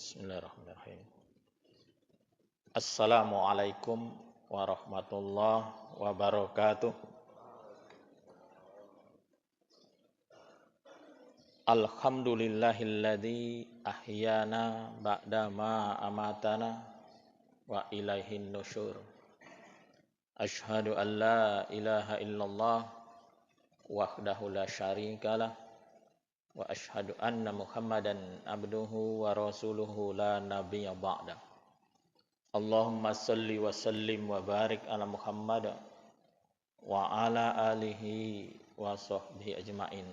Bismillahirrahmanirrahim. Assalamualaikum warahmatullahi wabarakatuh. Alhamdulillahilladzi ahyana ba'dama amatana wa ilaihin nusyur. Asyhadu an la ilaha illallah wahdahu la syarikalah wa asyhadu anna Muhammadan abduhu wa rasuluhu la nabiyya ba'da. Allahumma salli wa sallim wa barik ala Muhammad wa ala alihi wa sahbihi ajmain.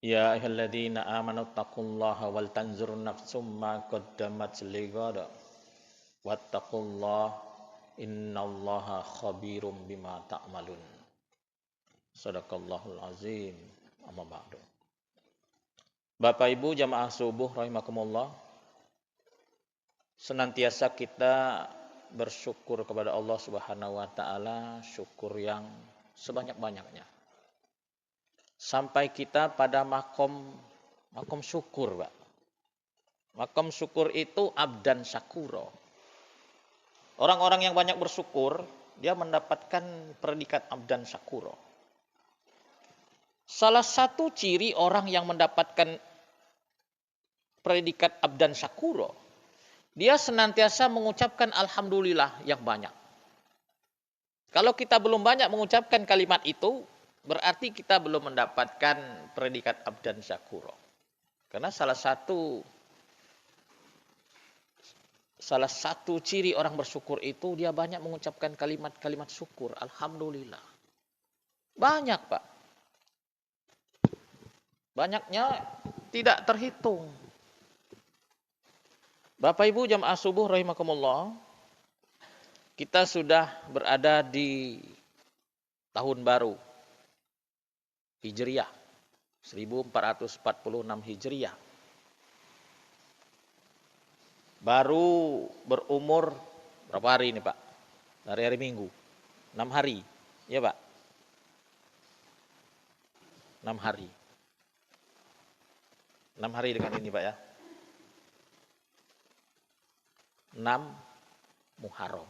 Ya ayyuhalladzina amanu taqullaha wal tanzur nafsum ma qaddamat lighad wattaqullaha innallaha khabirum bima ta'malun. Shadaqallahul azim. Amma ba'du. Bapak Ibu jamaah subuh rahimakumullah, senantiasa kita bersyukur kepada Allah Subhanahu wa taala, syukur yang sebanyak-banyaknya. Sampai kita pada makom syukur, Pak. Makom syukur itu abdan syakuro. Orang-orang yang banyak bersyukur, dia mendapatkan predikat abdan syakuro. Salah satu ciri orang yang mendapatkan predikat abdan syakuro, dia senantiasa mengucapkan alhamdulillah yang banyak. Kalau kita belum banyak mengucapkan kalimat itu, berarti kita belum mendapatkan predikat abdan syakuro. Karena salah satu ciri orang bersyukur itu dia banyak mengucapkan kalimat-kalimat syukur, alhamdulillah. Banyak, Pak. Banyaknya tidak terhitung. Bapak Ibu jamaah subuh rahimakumullah, kita sudah berada di tahun baru Hijriah 1446 Hijriah. Baru berumur berapa hari ini, Pak? Hari Minggu. 6 hari. Ya, Pak? 6 hari. 6 hari dengan ini, Pak ya. 6 Muharram.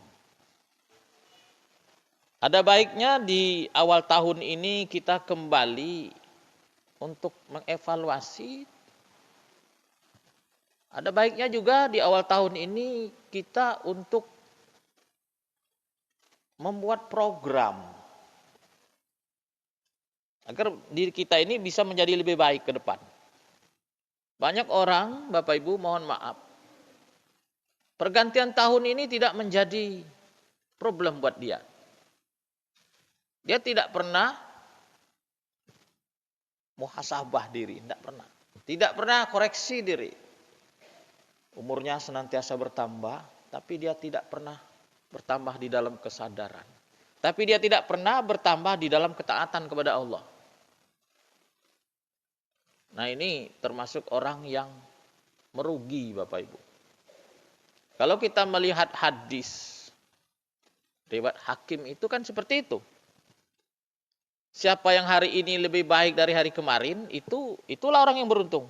Ada baiknya di awal tahun ini kita kembali untuk mengevaluasi. Ada baiknya juga di awal tahun ini kita untuk membuat program agar diri kita ini bisa menjadi lebih baik ke depan. Banyak orang, Bapak Ibu mohon maaf, pergantian tahun ini tidak menjadi problem buat dia. Dia tidak pernah muhasabah diri, tidak pernah. Tidak pernah koreksi diri. Umurnya senantiasa bertambah, tapi dia tidak pernah bertambah di dalam kesadaran. Tapi dia tidak pernah bertambah di dalam ketaatan kepada Allah. Nah, ini termasuk orang yang merugi, Bapak Ibu. Kalau kita melihat hadis riwayat Hakim itu kan seperti itu. Siapa yang hari ini lebih baik dari hari kemarin, itulah orang yang beruntung.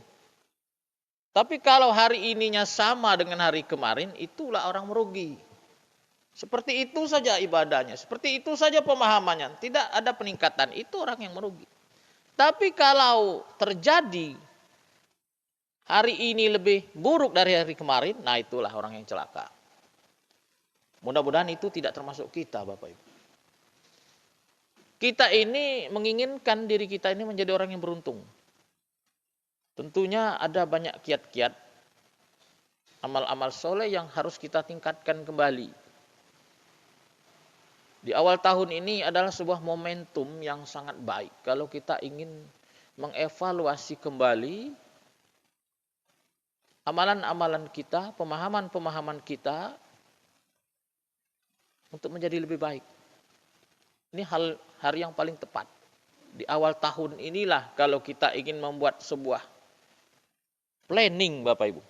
Tapi kalau hari ininya sama dengan hari kemarin, itulah orang merugi. Seperti itu saja ibadahnya, seperti itu saja pemahamannya, tidak ada peningkatan, itu orang yang merugi. Tapi kalau terjadi hari ini lebih buruk dari hari kemarin, nah itulah orang yang celaka. Mudah-mudahan itu tidak termasuk kita, Bapak Ibu. Kita ini menginginkan diri kita ini menjadi orang yang beruntung. Tentunya ada banyak kiat-kiat, amal-amal soleh yang harus kita tingkatkan kembali. Di awal tahun ini adalah sebuah momentum yang sangat baik. Kalau kita ingin mengevaluasi kembali amalan-amalan kita, pemahaman-pemahaman kita untuk menjadi lebih baik. Ini hari yang paling tepat. Di awal tahun inilah kalau kita ingin membuat sebuah planning, Bapak Ibu.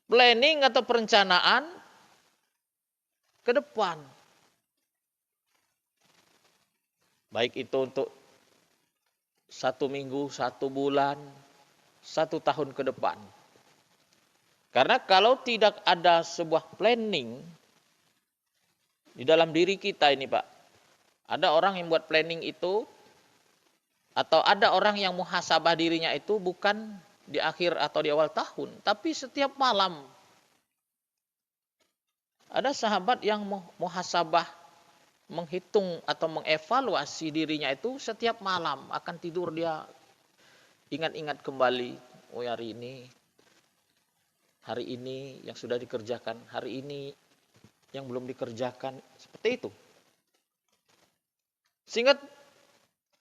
Planning atau perencanaan ke depan. Baik itu untuk 1 minggu, 1 bulan, 1 tahun ke depan. Karena kalau tidak ada sebuah planning di dalam diri kita ini Pak, ada orang yang buat planning itu, atau ada orang yang muhasabah dirinya itu bukan di akhir atau di awal tahun, tapi setiap malam. Ada sahabat yang muhasabah, menghitung atau mengevaluasi dirinya itu setiap malam. Akan tidur dia ingat-ingat kembali, oh hari ini yang sudah dikerjakan, hari ini yang belum dikerjakan, seperti itu. Sehingga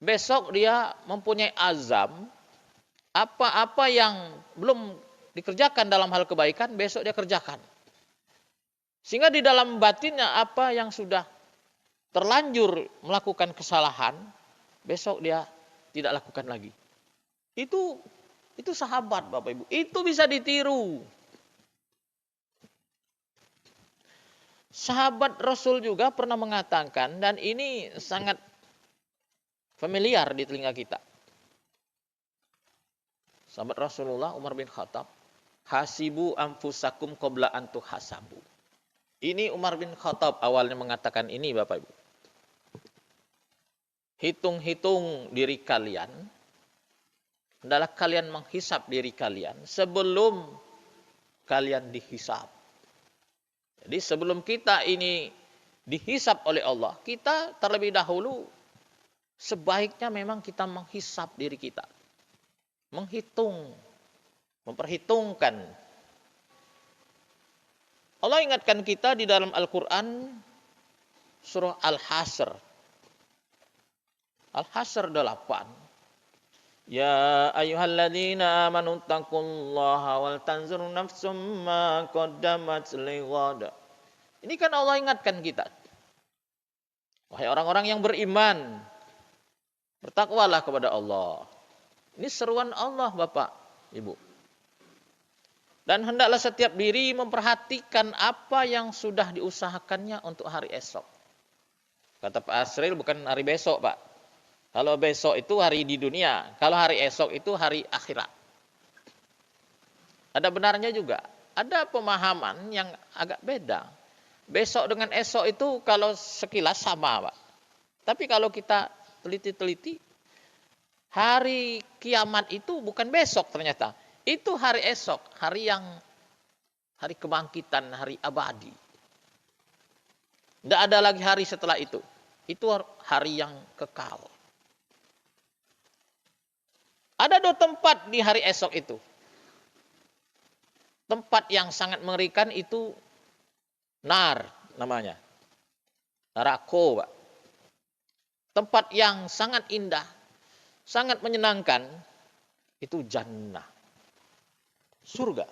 besok dia mempunyai azam, apa-apa yang belum dikerjakan dalam hal kebaikan, besok dia kerjakan. Sehingga di dalam batinnya apa yang sudah terlanjur melakukan kesalahan, besok dia tidak lakukan lagi. Itu sahabat Bapak Ibu, itu bisa ditiru. Sahabat Rasul juga pernah mengatakan, dan ini sangat familiar di telinga kita. Sahabat Rasulullah Umar bin Khattab, hasibu anfusakum qabla an tuhasabu. Ini Umar bin Khattab awalnya mengatakan ini Bapak Ibu. Hitung-hitung diri kalian, adalah kalian menghisap diri kalian sebelum kalian dihisap. Jadi sebelum kita ini dihisap oleh Allah, kita terlebih dahulu sebaiknya memang kita menghisap diri kita. Menghitung, memperhitungkan. Allah ingatkan kita di dalam Al-Quran surah Al-Hasr. Al-Hasr 8. Ya ayyuhalladzina amanu taqullaha wal tanzur nafsum ma qaddamat lighad. Ini kan Allah ingatkan kita. Wahai orang-orang yang beriman, bertakwalah kepada Allah. Ini seruan Allah Bapak, Ibu. Dan hendaklah setiap diri memperhatikan apa yang sudah diusahakannya untuk hari esok. Kata Pak Asril, bukan hari besok Pak. Kalau besok itu hari di dunia, kalau hari esok itu hari akhirat. Ada benarnya juga. Ada pemahaman yang agak beda. Besok dengan esok itu kalau sekilas sama Pak. Tapi kalau kita teliti-teliti, hari kiamat itu bukan besok ternyata. Itu hari esok, hari kebangkitan, hari abadi. Tidak ada lagi hari setelah itu. Itu hari yang kekal. Ada 2 tempat di hari esok itu. Tempat yang sangat mengerikan itu nar namanya. Neraka, Pak. Tempat yang sangat indah, sangat menyenangkan itu jannah. Surga.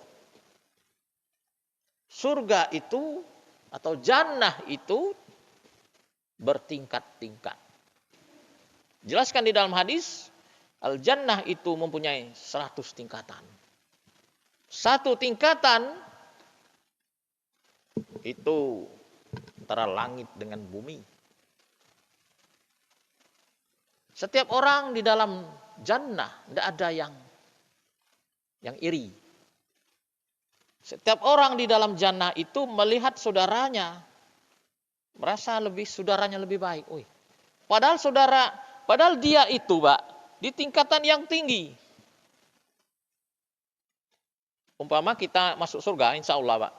Surga itu atau jannah itu bertingkat-tingkat. Jelaskan di dalam hadis, al-jannah itu mempunyai 100 tingkatan. 1 tingkatan itu antara langit dengan bumi. Setiap orang di dalam jannah tidak ada yang iri. Setiap orang di dalam jannah itu melihat saudaranya, merasa saudaranya lebih baik. Padahal dia itu, Pak, di tingkatan yang tinggi. Umpama kita masuk surga, insya Allah, Pak.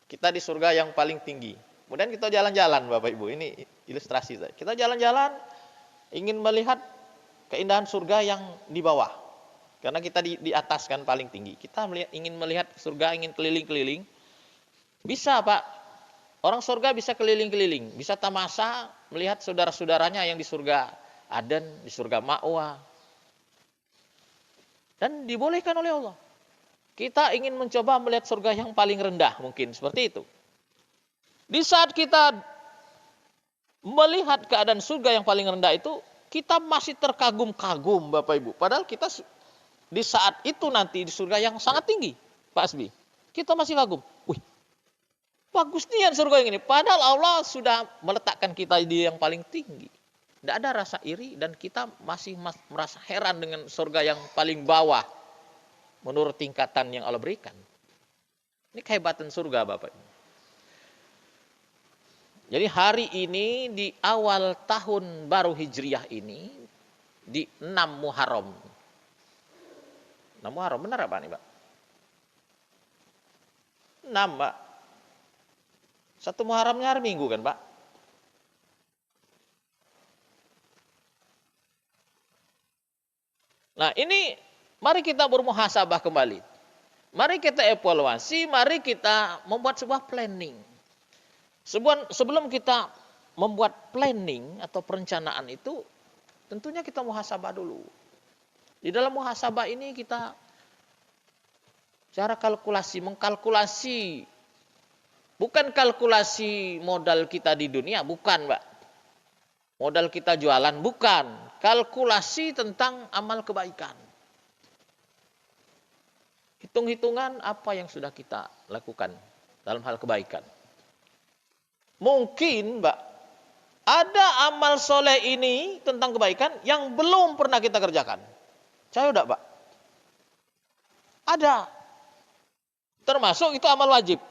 Kita di surga yang paling tinggi. Kemudian kita jalan-jalan, Bapak Ibu. Ini ilustrasi saya. Kita jalan-jalan, ingin melihat keindahan surga yang di bawah. Karena kita di atas kan paling tinggi. Kita ingin melihat surga, ingin keliling-keliling. Bisa Pak. Orang surga bisa keliling-keliling. Bisa tamasa melihat saudara-saudaranya yang di surga Aden, di surga Ma'wa. Dan dibolehkan oleh Allah. Kita ingin mencoba melihat surga yang paling rendah mungkin. Seperti itu. Di saat kita melihat keadaan surga yang paling rendah itu, kita masih terkagum-kagum Bapak Ibu. Padahal kita di saat itu nanti di surga yang sangat tinggi, Pak Asbi. Kita masih kagum. Wih, bagus nih surga yang ini. Padahal Allah sudah meletakkan kita di yang paling tinggi. Tidak ada rasa iri dan kita masih merasa heran dengan surga yang paling bawah menurut tingkatan yang Allah berikan. Ini kehebatan surga Bapak. Jadi hari ini di awal tahun baru Hijriah ini, di 6 Muharram. 6 Muharram, benar apa nih Pak? 6 Pak. 1 Muharramnya hari Minggu kan Pak? Nah ini mari kita bermuhasabah kembali. Mari kita evaluasi, mari kita membuat sebuah planning. Sebelum kita membuat planning atau perencanaan itu, tentunya kita muhasabah dulu. Di dalam muhasabah ini kita cara mengkalkulasi. Bukan kalkulasi modal kita di dunia, bukan Pak. Modal kita jualan, bukan. Kalkulasi tentang amal kebaikan. Hitung-hitungan apa yang sudah kita lakukan dalam hal kebaikan. Mungkin Mbak, ada amal soleh ini tentang kebaikan yang belum pernah kita kerjakan. Saya udah Pak. Ada. Termasuk itu amal wajib.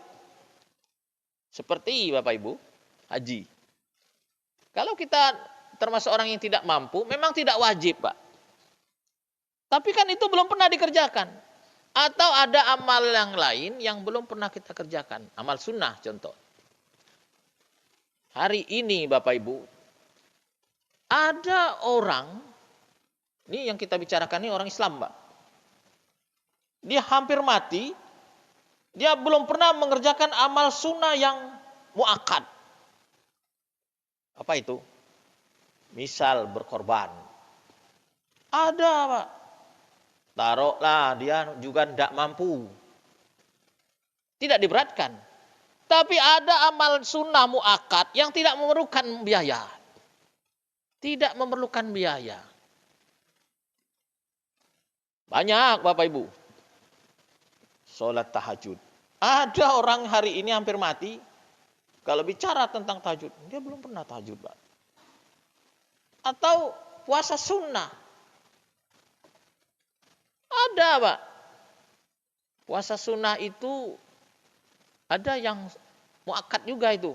Seperti Bapak Ibu, haji. Kalau kita termasuk orang yang tidak mampu, memang tidak wajib Pak. Tapi kan itu belum pernah dikerjakan. Atau ada amal yang lain yang belum pernah kita kerjakan. Amal sunnah contoh. Hari ini Bapak Ibu, ada orang, ini yang kita bicarakan ini orang Islam Pak. Dia hampir mati, dia belum pernah mengerjakan amal sunnah yang muakkad. Apa itu? Misal berkorban. Ada Pak. Taruhlah dia juga tidak mampu. Tidak diberatkan. Tapi ada amal sunnah muakkad yang tidak memerlukan biaya. Tidak memerlukan biaya. Banyak Bapak Ibu. Sholat tahajud. Ada orang hari ini hampir mati. Kalau bicara tentang tahajud, dia belum pernah tahajud Pak. Atau puasa sunnah. Ada Pak. Puasa sunnah itu ada yang muakkad juga itu.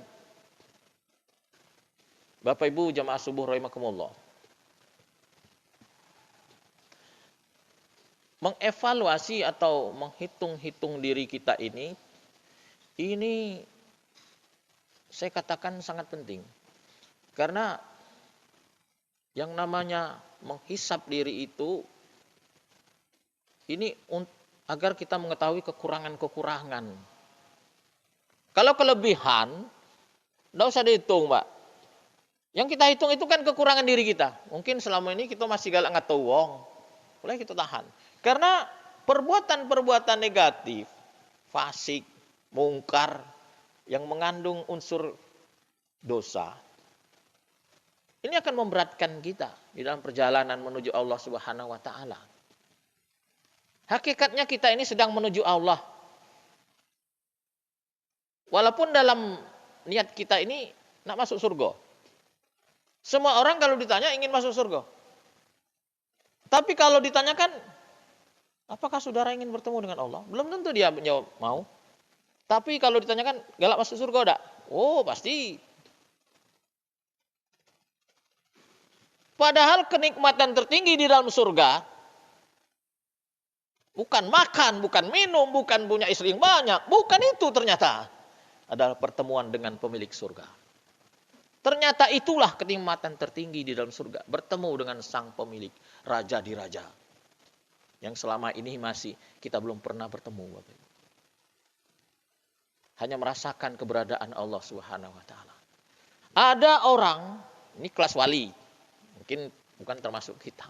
Bapak Ibu jamaah subuh rahimakumullah. Mengevaluasi atau menghitung-hitung diri kita ini saya katakan sangat penting. Karena yang namanya menghisap diri itu ini agar kita mengetahui kekurangan-kekurangan. Kalau kelebihan, tidak usah dihitung, Pak. Yang kita hitung itu kan kekurangan diri kita. Mungkin selama ini kita masih galak nggak tahu wong. Boleh kita tahan. Karena perbuatan-perbuatan negatif, fasik, mungkar, yang mengandung unsur dosa, ini akan memberatkan kita di dalam perjalanan menuju Allah Subhanahu wa Ta'ala. Hakikatnya kita ini sedang menuju Allah. Walaupun dalam niat kita ini nak masuk surga. Semua orang kalau ditanya ingin masuk surga. Tapi kalau ditanyakan, apakah saudara ingin bertemu dengan Allah? Belum tentu dia menjawab mau. Tapi kalau ditanyakan, galak masuk surga enggak? Oh, pasti. Padahal kenikmatan tertinggi di dalam surga bukan makan, bukan minum, bukan punya istri yang banyak. Bukan itu ternyata. Adalah pertemuan dengan pemilik surga. Ternyata itulah kenikmatan tertinggi di dalam surga. Bertemu dengan sang pemilik, raja di raja. Yang selama ini masih kita belum pernah bertemu. Bapak Ibu. Hanya merasakan keberadaan Allah Subhanahu wa Ta'ala. Ada orang, ini kelas wali. Mungkin bukan termasuk kita.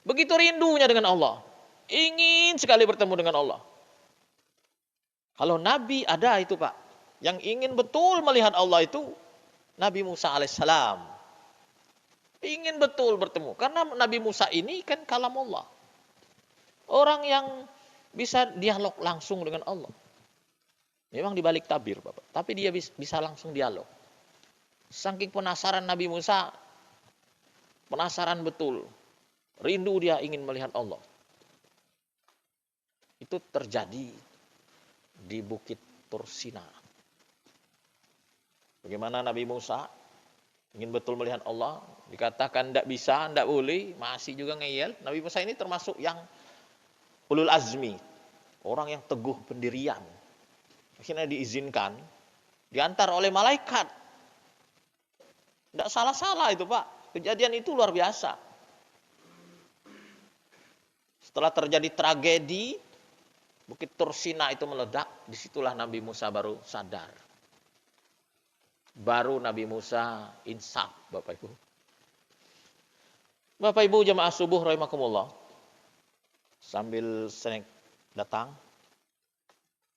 Begitu rindunya dengan Allah. Ingin sekali bertemu dengan Allah. Kalau Nabi ada itu Pak. Yang ingin betul melihat Allah itu Nabi Musa alaihissalam. Ingin betul bertemu. Karena Nabi Musa ini kan kalam Allah. Orang yang bisa dialog langsung dengan Allah. Memang dibalik tabir Bapak. Tapi dia bisa langsung dialog. Saking penasaran Nabi Musa. Penasaran betul. Rindu dia ingin melihat Allah. Itu terjadi di Bukit Tursina. Bagaimana Nabi Musa ingin betul melihat Allah, dikatakan tidak bisa, tidak boleh, masih juga ngeyel. Nabi Musa ini termasuk yang ulul azmi, orang yang teguh pendirian. Akhirnya diizinkan, diantar oleh malaikat. Tidak salah-salah itu Pak, kejadian itu luar biasa. Setelah terjadi tragedi, Bukit Tursina itu meledak, disitulah Nabi Musa baru sadar. Baru Nabi Musa insaf, Bapak Ibu. Bapak Ibu jamaah subuh rahimakumullah. Sambil snack datang,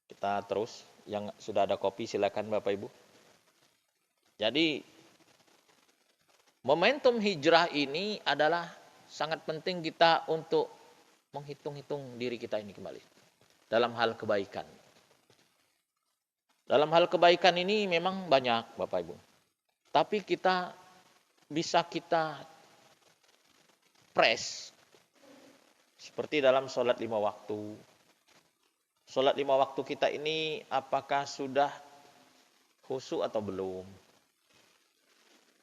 kita terus. Yang sudah ada kopi silakan Bapak Ibu. Jadi momentum hijrah ini adalah sangat penting kita untuk menghitung-hitung diri kita ini kembali dalam hal kebaikan. Dalam hal kebaikan ini memang banyak Bapak Ibu. Tapi kita bisa press. Seperti dalam sholat 5 waktu. Sholat 5 waktu kita ini apakah sudah khusyuk atau belum?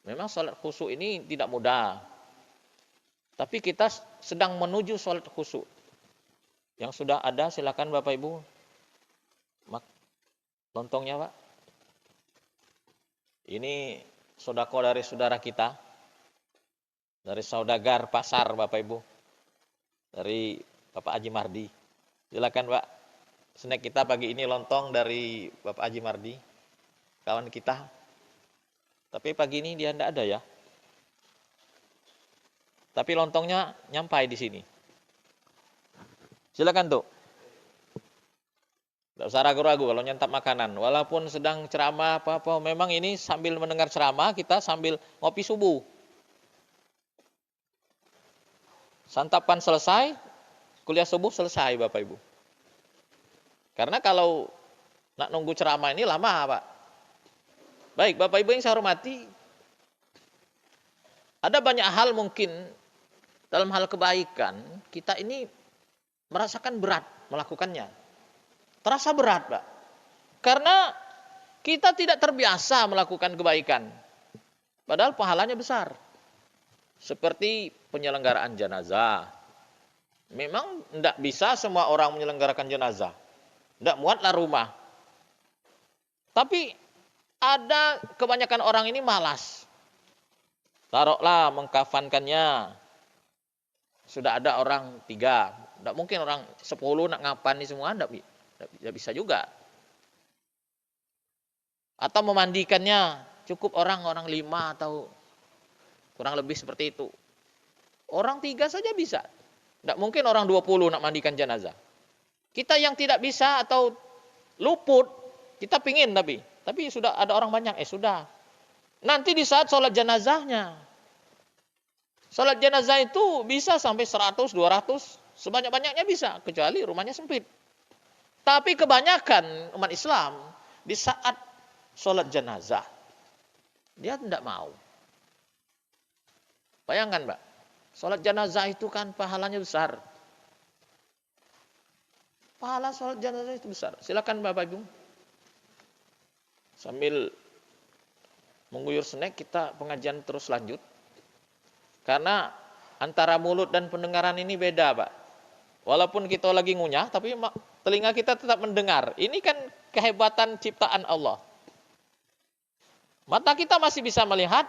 Memang sholat khusyuk ini tidak mudah. Tapi kita sedang menuju sholat khusyuk. Yang sudah ada silakan Bapak Ibu. Lontongnya Pak. Ini sodako dari saudara kita. Dari saudagar pasar Bapak Ibu. Dari Bapak Haji Mardi. Silakan Pak. Snack kita pagi ini lontong dari Bapak Haji Mardi. Kawan kita. Tapi pagi ini dia tidak ada ya. Tapi lontongnya nyampai di sini. Silakan tuh. Tidak usah ragu-ragu kalau nyantap makanan. Walaupun sedang ceramah apa-apa. Memang ini sambil mendengar ceramah kita sambil ngopi subuh. Santapan selesai. Kuliah subuh selesai Bapak Ibu. Karena kalau nak nunggu ceramah ini lama Pak. Baik Bapak Ibu yang saya hormati. Ada banyak hal mungkin dalam hal kebaikan. Kita ini merasakan berat melakukannya. Terasa berat, Pak. Karena kita tidak terbiasa melakukan kebaikan. Padahal pahalanya besar. Seperti penyelenggaraan jenazah. Memang tidak bisa semua orang menyelenggarakan jenazah. Tidak muatlah rumah. Tapi ada kebanyakan orang ini malas. Taruhlah mengkafankannya. Sudah ada orang 3. Tidak mungkin orang 10 nak ngapan ini semua. Tidak bisa juga. Atau memandikannya cukup orang 5 atau kurang lebih seperti itu. Orang 3 saja bisa. Tidak mungkin orang 20 nak mandikan jenazah. Kita yang tidak bisa atau luput, kita pingin tapi sudah ada orang banyak, sudah. Nanti di saat sholat jenazahnya. Sholat jenazah itu bisa sampai 100, 200, sebanyak-banyaknya bisa, kecuali rumahnya sempit. Tapi kebanyakan umat Islam di saat sholat jenazah, dia tidak mau. Bayangkan Mbak, sholat jenazah itu kan pahalanya besar. Pahala sholat jenazah itu besar. Silakan Bapak Ibu. Sambil mengguyur snack, kita pengajian terus lanjut. Karena antara mulut dan pendengaran ini beda Pak. Walaupun kita lagi ngunyah, tapi telinga kita tetap mendengar. Ini kan kehebatan ciptaan Allah. Mata kita masih bisa melihat.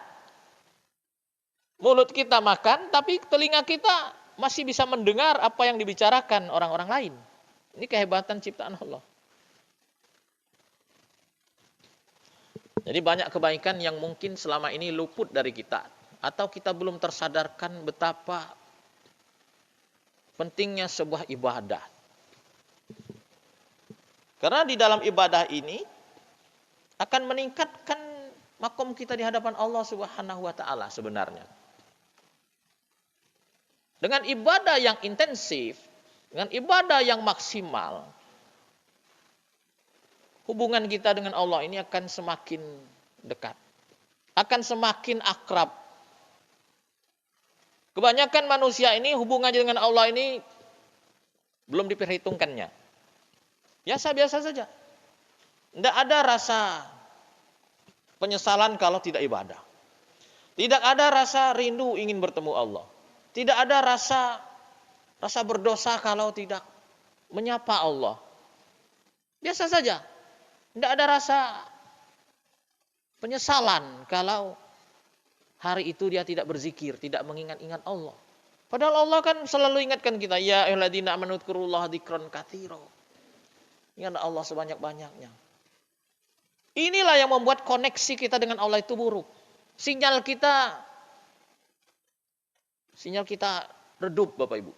Mulut kita makan, tapi telinga kita masih bisa mendengar apa yang dibicarakan orang-orang lain. Ini kehebatan ciptaan Allah. Jadi banyak kebaikan yang mungkin selama ini luput dari kita. Atau kita belum tersadarkan betapa pentingnya sebuah ibadah. Karena di dalam ibadah ini akan meningkatkan makom kita di hadapan Allah Subhanahu wa taala sebenarnya. Dengan ibadah yang intensif, dengan ibadah yang maksimal, hubungan kita dengan Allah ini akan semakin dekat. Akan semakin akrab. Kebanyakan manusia ini hubungannya dengan Allah ini belum diperhitungkannya. Biasa-biasa saja. Tidak ada rasa penyesalan kalau tidak ibadah. Tidak ada rasa rindu ingin bertemu Allah. Tidak ada rasa berdosa kalau tidak menyapa Allah. Biasa saja. Tidak ada rasa penyesalan kalau hari itu dia tidak berzikir, tidak mengingat-ingat Allah. Padahal Allah kan selalu ingatkan kita, ya ayyuhalladzina amanu dzkurullaha dzikran katsira. Ingat Allah sebanyak-banyaknya. Inilah yang membuat koneksi kita dengan Allah itu buruk. Sinyal kita redup, Bapak Ibu.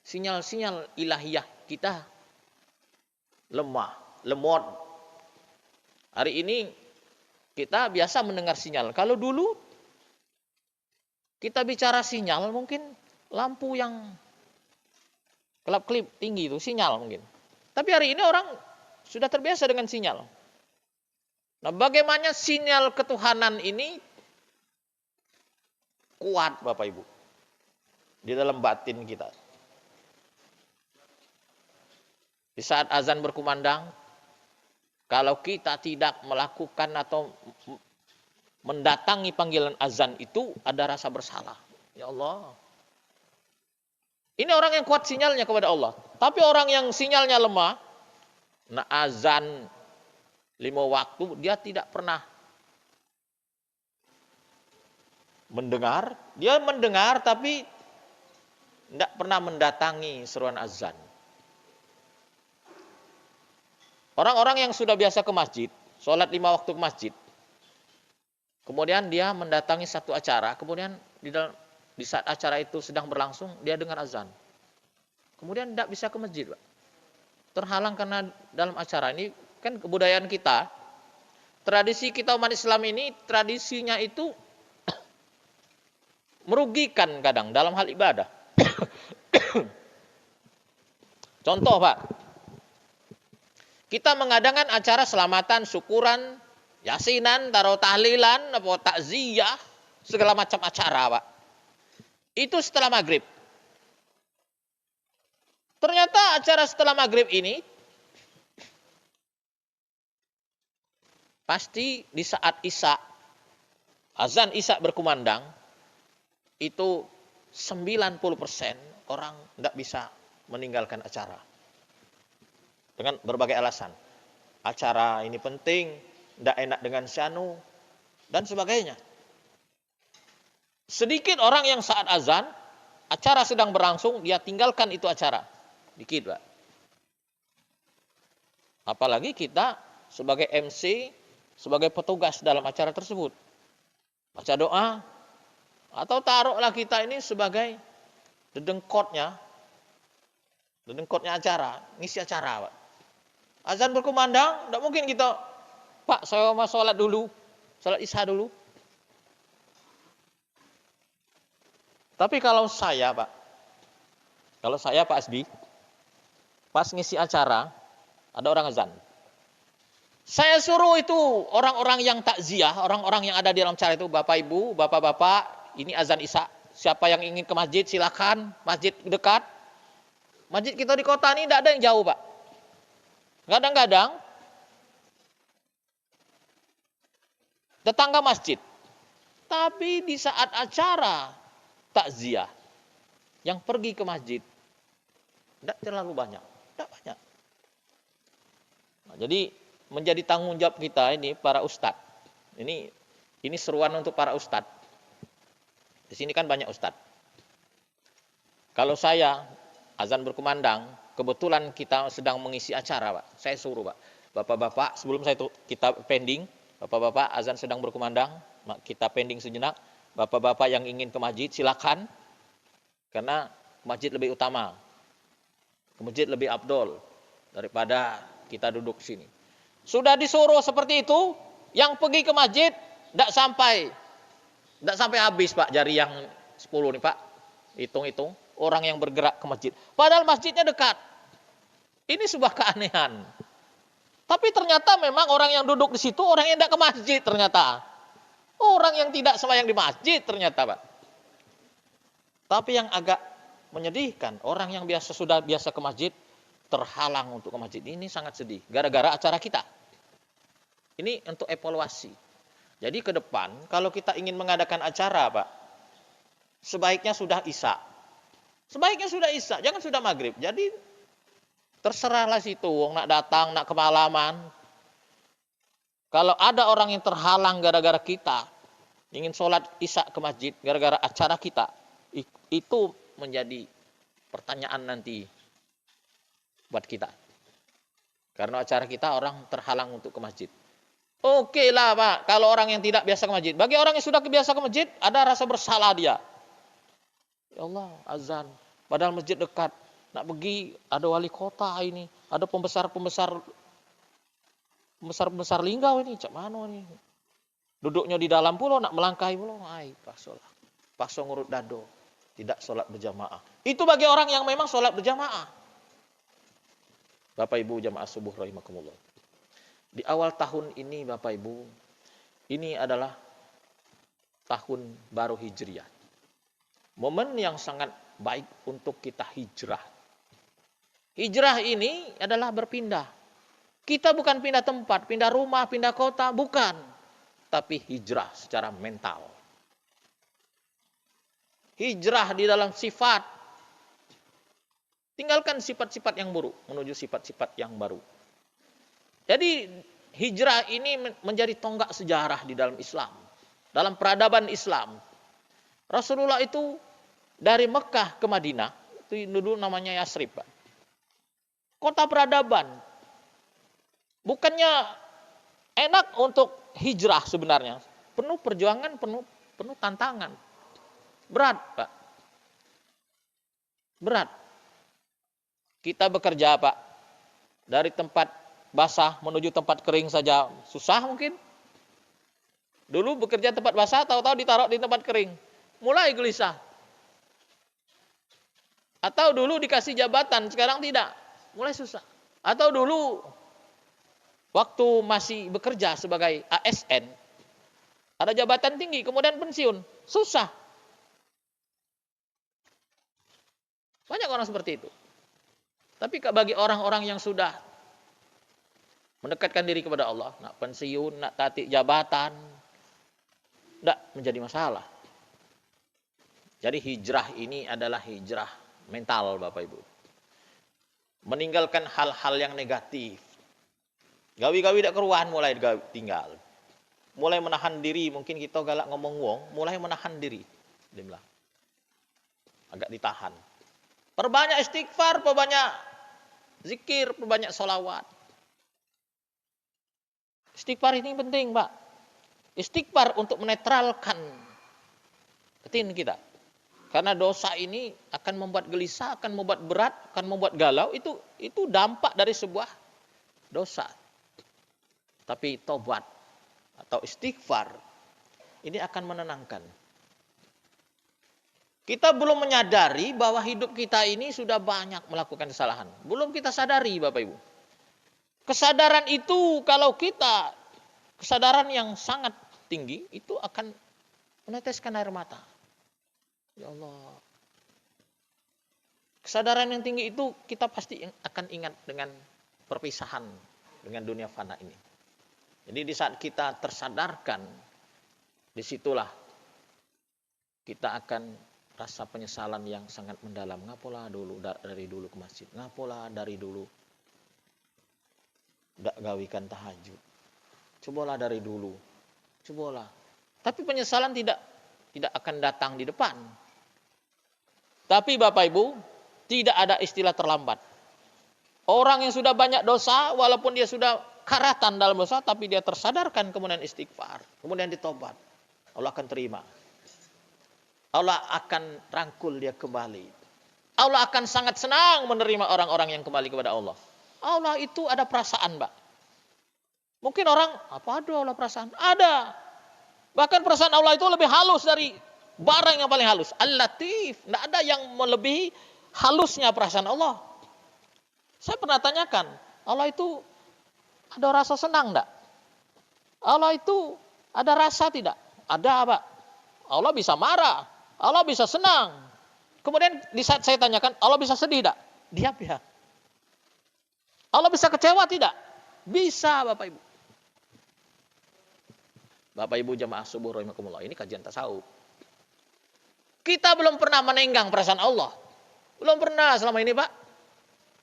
Sinyal-sinyal ilahiyah kita lemah, lemot. Hari ini kita biasa mendengar sinyal. Kalau dulu kita bicara sinyal, mungkin lampu yang kelap-kelip tinggi itu sinyal mungkin. Tapi hari ini orang sudah terbiasa dengan sinyal. Nah, bagaimana sinyal ketuhanan ini kuat, Bapak Ibu, di dalam batin kita. Di saat azan berkumandang, kalau kita tidak melakukan atau mendatangi panggilan azan itu, ada rasa bersalah. Ya Allah. Ini orang yang kuat sinyalnya kepada Allah. Tapi orang yang sinyalnya lemah, nah azan 5 waktu, dia tidak pernah mendengar. Dia mendengar tapi tidak pernah mendatangi seruan azan. Orang-orang yang sudah biasa ke masjid, sholat 5 waktu ke masjid, kemudian dia mendatangi satu acara, kemudian di saat acara itu sedang berlangsung, dia dengar azan. Kemudian tidak bisa ke masjid, Pak. Terhalang karena dalam acara ini, kan kebudayaan kita, tradisi kita umat Islam ini, tradisinya itu merugikan kadang dalam hal ibadah. Contoh, Pak. Kita mengadakan acara selamatan, syukuran, yasinan, taruh tahlilan, takziah, segala macam acara, Pak. Itu setelah maghrib. Ternyata acara setelah maghrib ini pasti di saat isya, azan isya berkumandang, itu 90% orang tidak bisa meninggalkan acara. Dengan berbagai alasan. Acara ini penting, tidak enak dengan syanu, dan sebagainya. Sedikit orang yang saat azan, acara sedang berlangsung, dia tinggalkan itu acara. Dikit, Pak. Apalagi kita sebagai MC, sebagai petugas dalam acara tersebut. Baca doa, atau taruhlah kita ini sebagai dedengkotnya acara, ngisi acara, Pak. Azan berkumandang, tidak mungkin kita, Pak, saya mau sholat dulu, sholat isya dulu. Tapi kalau saya, Pak Asbi, pas ngisi acara, ada orang azan. Saya suruh itu orang-orang yang takziah, orang-orang yang ada di dalam acara itu, Bapak Ibu, Bapak-bapak, ini azan isya. Siapa yang ingin ke masjid, silakan. Masjid dekat. Masjid kita di kota ini tidak ada yang jauh, Pak. Kadang-kadang tetangga masjid. Tapi di saat acara takziah, yang pergi ke masjid tidak terlalu banyak. Tidak banyak. Nah, jadi menjadi tanggung jawab kita ini para ustadz. Ini seruan untuk para ustadz. Di sini kan banyak ustadz. Kalau saya azan berkumandang, kebetulan kita sedang mengisi acara, Pak. Saya suruh, Pak. Bapak-bapak, sebelum kita pending, Bapak-bapak azan sedang berkumandang, kita pending sejenak. Bapak-bapak yang ingin ke masjid silakan. Karena masjid lebih utama. Ke masjid lebih afdol daripada kita duduk sini. Sudah disuruh seperti itu, yang pergi ke masjid tidak sampai habis, Pak, jari yang 10 nih, Pak. Hitung-hitung orang yang bergerak ke masjid. Padahal masjidnya dekat. Ini sebuah keanehan. Tapi ternyata memang orang yang duduk di situ orang yang tidak ke masjid ternyata. Orang yang tidak sembahyang di masjid ternyata, Pak. Tapi yang agak menyedihkan, orang yang sudah biasa ke masjid terhalang untuk ke masjid. Ini sangat sedih gara-gara acara kita. Ini untuk evaluasi. Jadi ke depan kalau kita ingin mengadakan acara, Pak, sebaiknya sudah Isya. Sebaiknya sudah Isya, jangan sudah maghrib. Jadi terserahlah situ, wong nak datang, nak kemalaman. Kalau ada orang yang terhalang gara-gara kita ingin sholat Isya ke masjid gara-gara acara kita, itu menjadi pertanyaan nanti buat kita. Karena acara kita orang terhalang untuk ke masjid. Oke lah Pak, kalau orang yang tidak biasa ke masjid. Bagi orang yang sudah biasa ke masjid, ada rasa bersalah dia. Ya Allah, azan. Padahal masjid dekat. Nak pergi, ada wali kota ini. Ada pembesar linggau ini. Cak mana ini? Duduknya di dalam pulau, nak melangkahi pulau. Ay, pakso ngurut dado. Tidak sholat berjamaah. Itu bagi orang yang memang sholat berjamaah. Bapak Ibu jamaah subuh rahimakumullah. Di awal tahun ini Bapak Ibu, ini adalah tahun baru Hijriah. Momen yang sangat baik untuk kita hijrah. Hijrah ini adalah berpindah. Kita bukan pindah tempat, pindah rumah, pindah kota, bukan. Tapi hijrah secara mental. Hijrah di dalam sifat. Tinggalkan sifat-sifat yang buruk, menuju sifat-sifat yang baru. Jadi hijrah ini menjadi tonggak sejarah di dalam Islam. Dalam peradaban Islam. Rasulullah itu dari Mekah ke Madinah. Itu dulu namanya Yasrib, Pak. Kota peradaban. Bukannya enak untuk hijrah sebenarnya. Penuh perjuangan, penuh tantangan. Berat, Pak. Berat. Kita bekerja, Pak. Dari tempat basah menuju tempat kering saja susah mungkin. Dulu bekerja tempat basah, tahu-tahu ditaruh di tempat kering. Mulai gelisah. Atau dulu dikasih jabatan, sekarang tidak. Mulai susah. Atau dulu waktu masih bekerja sebagai ASN, ada jabatan tinggi, kemudian pensiun. Susah. Banyak orang seperti itu. Tapi bagi orang-orang yang sudah mendekatkan diri kepada Allah, nak pensiun, nak tatik jabatan, tidak menjadi masalah. Jadi hijrah ini adalah hijrah mental Bapak Ibu. Meninggalkan hal-hal yang negatif. Gawi-gawi tidak keruan mulai tinggal. Mulai menahan diri, mungkin kita galak ngomong wong, mulai menahan diri. Agak ditahan. Perbanyak istighfar, perbanyak zikir, perbanyak sholawat. Istighfar ini penting, Pak. Istighfar untuk menetralkan batin kita. Karena dosa ini akan membuat gelisah, akan membuat berat, akan membuat galau. Itu dampak dari sebuah dosa. Tapi tobat atau istighfar ini akan menenangkan. Kita belum menyadari bahwa hidup kita ini sudah banyak melakukan kesalahan. Belum kita sadari, Bapak Ibu. Kesadaran itu kalau kita, kesadaran yang sangat tinggi, itu akan meneteskan air mata. Ya Allah. Kesadaran yang tinggi itu kita pasti akan ingat dengan perpisahan dengan dunia fana ini. Jadi di saat kita tersadarkan, disitulah kita akan rasa penyesalan yang sangat mendalam. Ngapola dulu dari dulu ke masjid. Ngapola dari dulu ndak gawikan tahajud. Cobalah dari dulu. Cobalah. Tapi penyesalan tidak akan datang di depan. Tapi Bapak Ibu, tidak ada istilah terlambat. Orang yang sudah banyak dosa, walaupun dia sudah karatan dalam dosa, tapi dia tersadarkan, kemudian istighfar, kemudian ditobat, Allah akan terima. Allah akan rangkul dia kembali. Allah akan sangat senang menerima orang-orang yang kembali kepada Allah. Allah itu ada perasaan, Mbak. Mungkin orang, apa ada Allah perasaan? Ada. Bahkan perasaan Allah itu lebih halus dari barang yang paling halus. Al-Latif. Tidak ada yang melebihi halusnya perasaan Allah. Saya pernah tanyakan, Allah itu ada rasa senang enggak? Allah itu ada rasa tidak? Ada, Pak. Allah bisa marah. Allah bisa senang. Kemudian di saat saya tanyakan, Allah bisa sedih tidak? Diam ya. Allah bisa kecewa tidak? Bisa, Bapak Ibu. Bapak Ibu jamaah subuh rahimakumullah, ini kajian tasawuf. Kita belum pernah menenggang perasaan Allah. Belum pernah selama ini, Pak.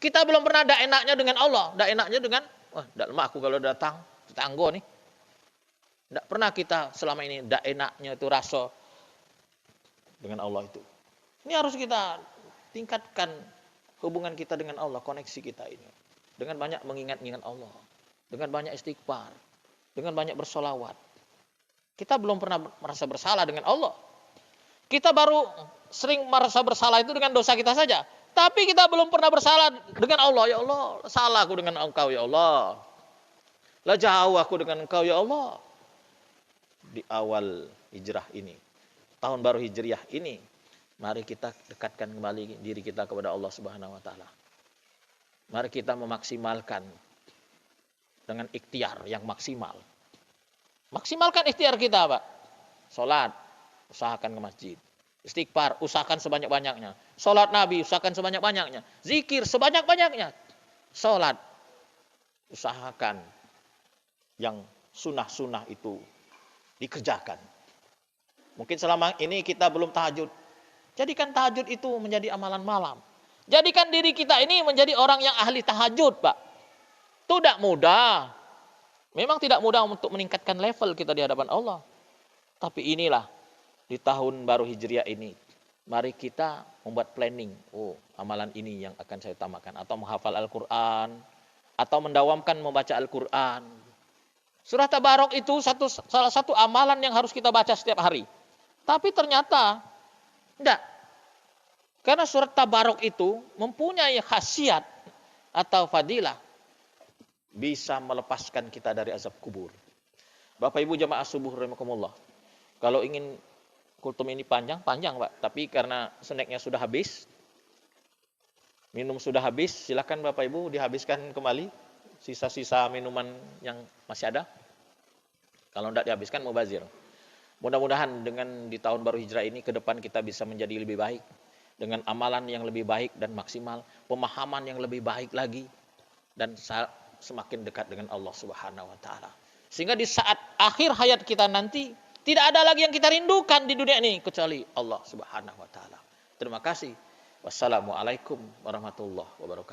Kita belum pernah dak enaknya dengan Allah, dak enaknya dengan wah, dak lemah aku kalau datang tetanggo nih. Dak pernah kita selama ini dak enaknya itu rasa dengan Allah itu. Ini harus kita tingkatkan hubungan kita dengan Allah, koneksi kita ini. Dengan banyak mengingat-ingat Allah, dengan banyak istighfar, dengan banyak bersolawat. Kita belum pernah merasa bersalah dengan Allah. Kita baru sering merasa bersalah itu dengan dosa kita saja. Tapi kita belum pernah bersalah dengan Allah. Ya Allah, salah aku dengan Engkau ya Allah. Lah jauh aku dengan Engkau ya Allah. Di awal hijrah ini, tahun baru hijriah ini, mari kita dekatkan kembali diri kita kepada Allah Subhanahu wa taala. Mari kita memaksimalkan dengan ikhtiar yang maksimal. Maksimalkan ikhtiar kita, Pak. Salat, usahakan ke masjid. Istighfar, usahakan sebanyak-banyaknya. Salat Nabi, usahakan sebanyak-banyaknya. Zikir, sebanyak-banyaknya. Salat, usahakan yang sunnah-sunnah itu dikerjakan. Mungkin selama ini kita belum tahajud. Jadikan tahajud itu menjadi amalan malam. Jadikan diri kita ini menjadi orang yang ahli tahajud, Pak. Itu tidak mudah. Memang tidak mudah untuk meningkatkan level kita di hadapan Allah. Tapi inilah, di tahun baru hijriah ini, mari kita membuat planning. Oh, amalan ini yang akan saya utamakan. Atau menghafal Al-Quran. Atau mendawamkan membaca Al-Quran. Surah Tabarok itu salah satu amalan yang harus kita baca setiap hari. Tapi ternyata, tidak. Karena surat Tabarok itu mempunyai khasiat atau fadilah. Bisa melepaskan kita dari azab kubur. Bapak Ibu jamaah subuh rahimakumullah. Kalau ingin kultum ini panjang Pak. Tapi karena snacknya sudah habis, minum sudah habis, silakan Bapak Ibu dihabiskan kembali sisa-sisa minuman yang masih ada. Kalau tidak dihabiskan mubazir. Mudah-mudahan dengan di tahun baru hijrah ini ke depan kita bisa menjadi lebih baik. Dengan amalan yang lebih baik dan maksimal. Pemahaman yang lebih baik lagi. Dan semakin dekat dengan Allah Subhanahu wa taala. Sehingga di saat akhir hayat kita nanti tidak ada lagi yang kita rindukan di dunia ini kecuali Allah Subhanahu wa taala. Terima kasih. Wassalamualaikum warahmatullahi wabarakatuh.